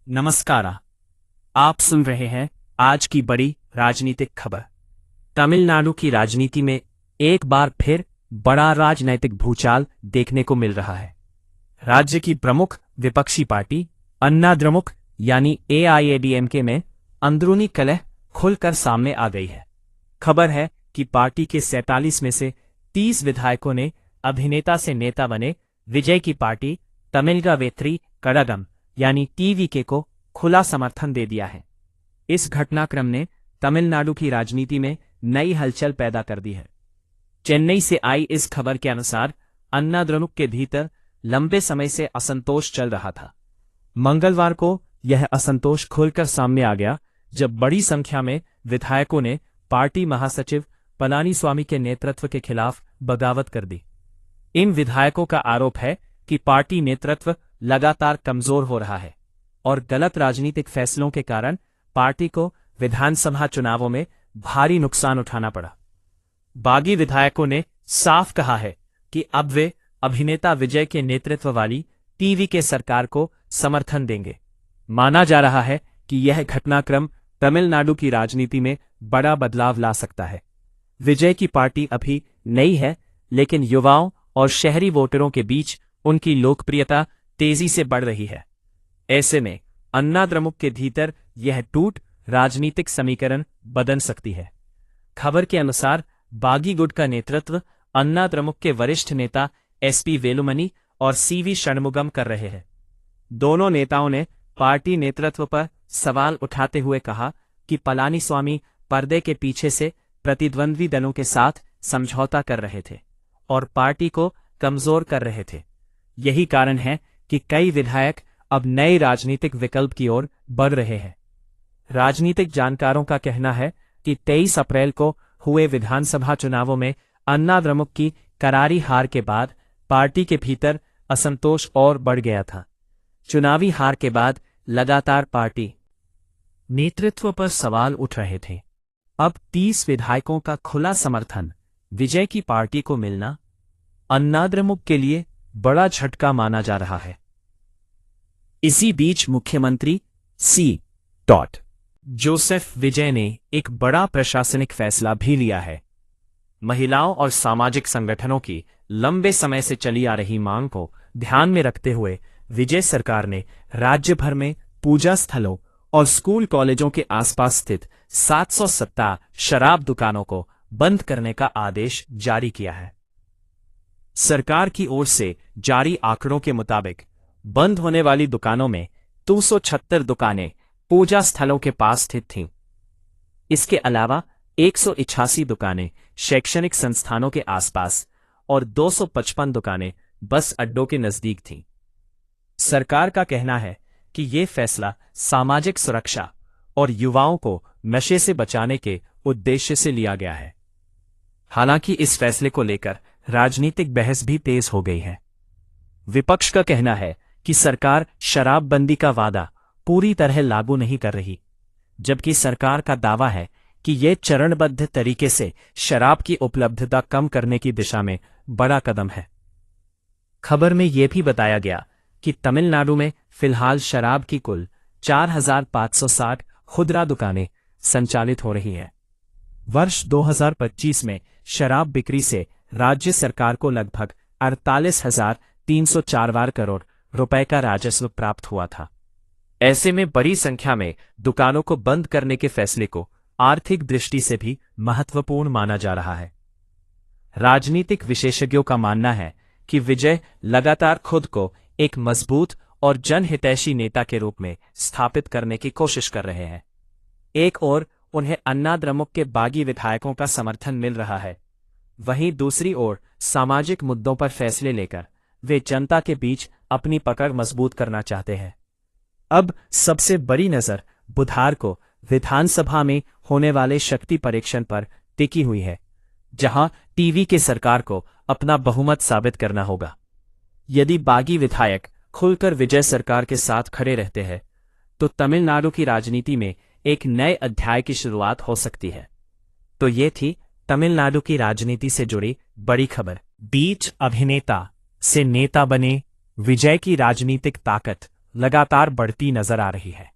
नमस्कार। आप सुन रहे हैं आज की बड़ी राजनीतिक खबर। तमिलनाडु की राजनीति में एक बार फिर बड़ा राजनैतिक भूचाल देखने को मिल रहा है। राज्य की प्रमुख विपक्षी पार्टी अन्ना द्रमुक यानी एआईएडीएमके में अंदरूनी कलह खुलकर सामने आ गई है। खबर है कि पार्टी के 47 में से 30 विधायकों ने अभिनेता से नेता बने विजय की पार्टी तमिलगा वेत्री कड़गम यानी टीवीके को खुला समर्थन दे दिया है। इस घटनाक्रम ने तमिलनाडु की राजनीति में नई हलचल पैदा कर दी है। चेन्नई से आई इस खबर के अनुसार अन्ना द्रमुक के भीतर लंबे समय से असंतोष चल रहा था। मंगलवार को यह असंतोष खुलकर सामने आ गया जब बड़ी संख्या में विधायकों ने पार्टी महासचिव पलानीस्वामी के नेतृत्व के खिलाफ बगावत कर दी। इन विधायकों का आरोप है कि पार्टी नेतृत्व लगातार कमजोर हो रहा है और गलत राजनीतिक फैसलों के कारण पार्टी को विधानसभा चुनावों में भारी नुकसान उठाना पड़ा। बागी विधायकों ने साफ कहा है कि अब वे अभिनेता विजय के नेतृत्व वाली टीवीके सरकार को समर्थन देंगे। माना जा रहा है कि यह घटनाक्रम तमिलनाडु की राजनीति में बड़ा बदलाव ला सकता है। विजय की पार्टी अभी नई है, लेकिन युवाओं और शहरी वोटरों के बीच उनकी लोकप्रियता तेजी से बढ़ रही है। ऐसे में अन्ना द्रमुक के भीतर यह टूट राजनीतिक समीकरण बदल सकती है। खबर के अनुसार बागी गुट का नेतृत्व अन्ना द्रमुक के वरिष्ठ नेता एसपी वेलुमणि और सीवी षणमुगम कर रहे हैं। दोनों नेताओं ने पार्टी नेतृत्व पर सवाल उठाते हुए कहा कि पलानीस्वामी पर्दे के पीछे से प्रतिद्वंद्वी दलों के साथ समझौता कर रहे थे और पार्टी को कमजोर कर रहे थे। यही कारण है कि कई विधायक अब नए राजनीतिक विकल्प की ओर बढ़ रहे हैं। राजनीतिक जानकारों का कहना है कि 23 अप्रैल को हुए विधानसभा चुनावों में अन्ना द्रमुक की करारी हार के बाद पार्टी के भीतर असंतोष और बढ़ गया था। चुनावी हार के बाद लगातार पार्टी नेतृत्व पर सवाल उठ रहे थे। अब 30 विधायकों का खुला समर्थन विजय की पार्टी को मिलना अन्ना द्रमुक के लिए बड़ा झटका माना जा रहा है। इसी बीच मुख्यमंत्री सी. जोसेफ विजय ने एक बड़ा प्रशासनिक फैसला भी लिया है। महिलाओं और सामाजिक संगठनों की लंबे समय से चली आ रही मांग को ध्यान में रखते हुए विजय सरकार ने राज्य भर में पूजा स्थलों और स्कूल कॉलेजों के आसपास स्थित 770 शराब दुकानों को बंद करने का आदेश जारी किया है। सरकार की ओर से जारी आंकड़ों के मुताबिक बंद होने वाली दुकानों में 276 दुकानें पूजा स्थलों के पास स्थित थीं। इसके अलावा 188 दुकानें शैक्षणिक संस्थानों के आसपास और 255 दुकानें बस अड्डों के नजदीक थीं। सरकार का कहना है कि ये फैसला सामाजिक सुरक्षा और युवाओं को नशे से बचाने के उद्देश्य से लिया गया है। हालांकि इस फैसले को लेकर राजनीतिक बहस भी तेज हो गई है। विपक्ष का कहना है कि सरकार शराबबंदी का वादा पूरी तरह लागू नहीं कर रही, जबकि सरकार का दावा है कि ये चरणबद्ध तरीके से शराब की उपलब्धता कम करने की दिशा में बड़ा कदम है। खबर में यह भी बताया गया कि तमिलनाडु में फिलहाल शराब की कुल 4,560 खुदरा दुकानें संचालित हो रही हैं। वर्ष 2025 में शराब बिक्री से राज्य सरकार को लगभग 48,304 करोड़ रुपए का राजस्व प्राप्त हुआ था। ऐसे में बड़ी संख्या में दुकानों को बंद करने के फैसले को आर्थिक दृष्टि से भी महत्वपूर्ण माना जा रहा है। राजनीतिक विशेषज्ञों का मानना है कि विजय लगातार खुद को एक मजबूत और जनहितैषी नेता के रूप में स्थापित करने की कोशिश कर रहे हैं। एक ओर उन्हें अन्ना द्रमुक के बागी विधायकों का समर्थन मिल रहा है, वहीं दूसरी ओर सामाजिक मुद्दों पर फैसले लेकर वे जनता के बीच अपनी पकड़ मजबूत करना चाहते हैं। अब सबसे बड़ी नजर बुधवार को विधानसभा में होने वाले शक्ति परीक्षण पर टिकी हुई है, जहां टीवीके सरकार को अपना बहुमत साबित करना होगा। यदि बागी विधायक खुलकर विजय सरकार के साथ खड़े रहते हैं, तो तमिलनाडु की राजनीति में एक नए अध्याय की शुरुआत हो सकती है। तो ये थी तमिलनाडु की राजनीति से जुड़ी बड़ी खबर। बीच अभिनेता से नेता बने विजय की राजनीतिक ताकत लगातार बढ़ती नजर आ रही है।